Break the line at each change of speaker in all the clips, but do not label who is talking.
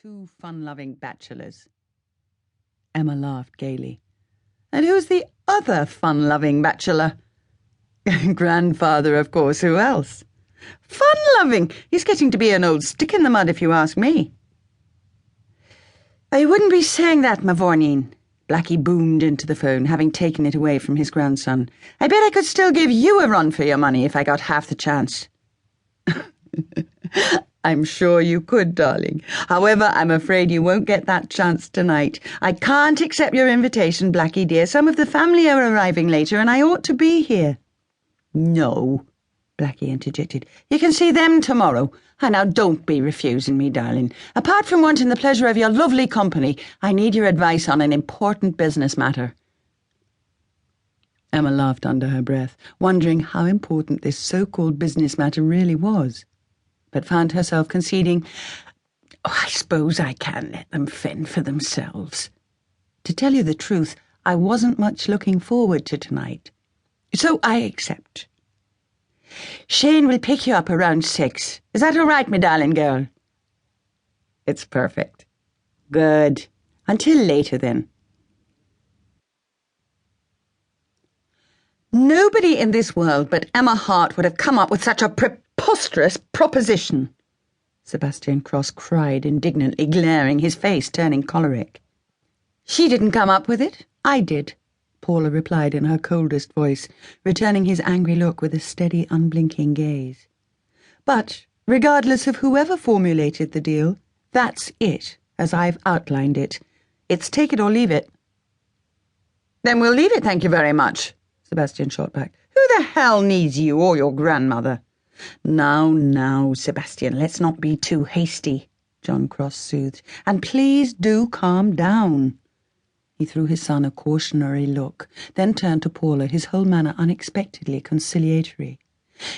two fun-loving bachelors. Emma laughed gaily. And who's the other fun-loving bachelor? Grandfather, of course. Who else? Fun-loving! He's getting to be an old stick in the mud, if you ask me. I wouldn't be saying that, Mavourneen. Blackie boomed into the phone, having taken it away from his grandson. I bet I could still give you a run for your money if I got half the chance. I'm sure you could, darling. However, I'm afraid you won't get that chance tonight. I can't accept your invitation, Blackie dear. Some of the family are arriving later, and I ought to be here. No, Blackie interjected. You can see them tomorrow. And now don't be refusing me, darling. Apart from wanting the pleasure of your lovely company, I need your advice on an important business matter. Emma laughed under her breath, wondering how important this so-called business matter really was, but found herself conceding, I suppose I can let them fend for themselves. To tell you the truth, I wasn't much looking forward to tonight. So I accept. Shane will pick you up around 6. Is that all right, my darling girl? It's perfect. Good. Until later, then. Nobody in this world but Emma Harte would have come up with such a preposterous proposition, Sebastian Cross cried indignantly, glaring, his face turning choleric. She didn't come up with it. I did, Paula replied in her coldest voice, returning his angry look with a steady, unblinking gaze. But, regardless of whoever formulated the deal, that's it, as I've outlined it. It's take it or leave it. Then we'll leave it, thank you very much, Sebastian shot back. Who the hell needs you or your grandmother? Now, Sebastian, let's not be too hasty, John Cross soothed. And please do calm down. He threw his son a cautionary look, then turned to Paula, his whole manner unexpectedly conciliatory.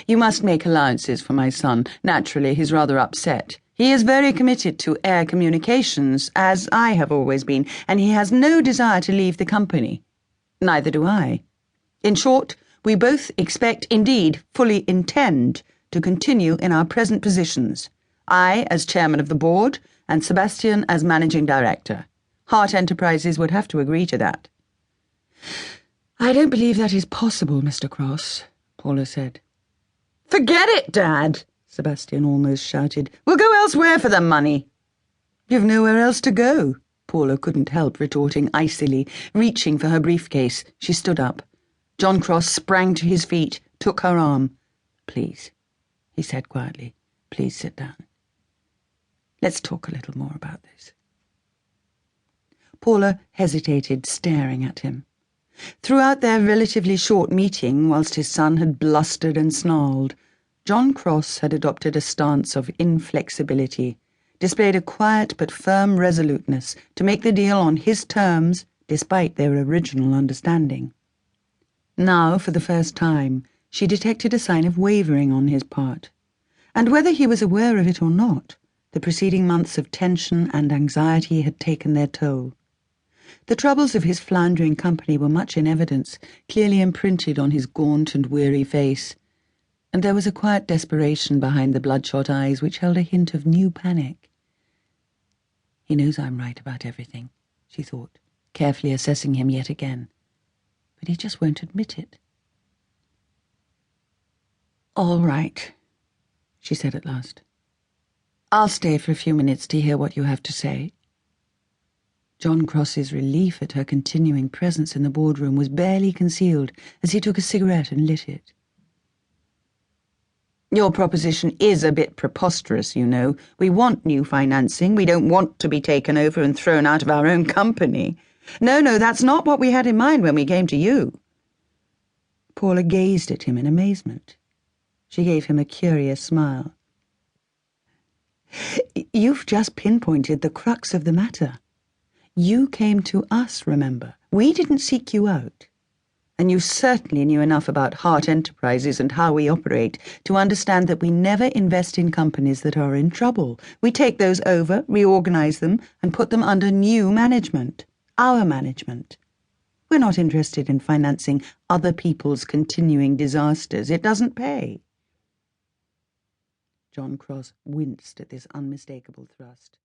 You must make allowances for my son. Naturally, he's rather upset. He is very committed to air communications, as I have always been, and he has no desire to leave the company. Neither do I. In short, we both expect, indeed, fully intend, to continue in our present positions. I as chairman of the board, and Sebastian as managing director. Harte Enterprises would have to agree to that. I don't believe that is possible, Mr. Cross, Paula said. Forget it, Dad, Sebastian almost shouted. We'll go elsewhere for the money. You've nowhere else to go, Paula couldn't help retorting icily. Reaching for her briefcase, she stood up. John Cross sprang to his feet, took her arm. Please, he said quietly, please sit down. Let's talk a little more about this. Paula hesitated, staring at him. Throughout their relatively short meeting, whilst his son had blustered and snarled, John Cross had adopted a stance of inflexibility, displayed a quiet but firm resoluteness to make the deal on his terms, despite their original understanding. Now, for the first time, she detected a sign of wavering on his part, and whether he was aware of it or not, the preceding months of tension and anxiety had taken their toll. The troubles of his floundering company were much in evidence, clearly imprinted on his gaunt and weary face, and there was a quiet desperation behind the bloodshot eyes which held a hint of new panic. He knows I'm right about everything, she thought, carefully assessing him yet again, but he just won't admit it. All right, she said at last. I'll stay for a few minutes to hear what you have to say. John Cross's relief at her continuing presence in the boardroom was barely concealed as he took a cigarette and lit it. Your proposition is a bit preposterous, you know. We want new financing. We don't want to be taken over and thrown out of our own company. No, that's not what we had in mind when we came to you. Paula gazed at him in amazement. She gave him a curious smile. You've just pinpointed the crux of the matter. You came to us, remember. We didn't seek you out. And you certainly knew enough about Harte Enterprises and how we operate to understand that we never invest in companies that are in trouble. We take those over, reorganize them, and put them under new management. Our management. We're not interested in financing other people's continuing disasters. It doesn't pay. John Cross winced at this unmistakable thrust.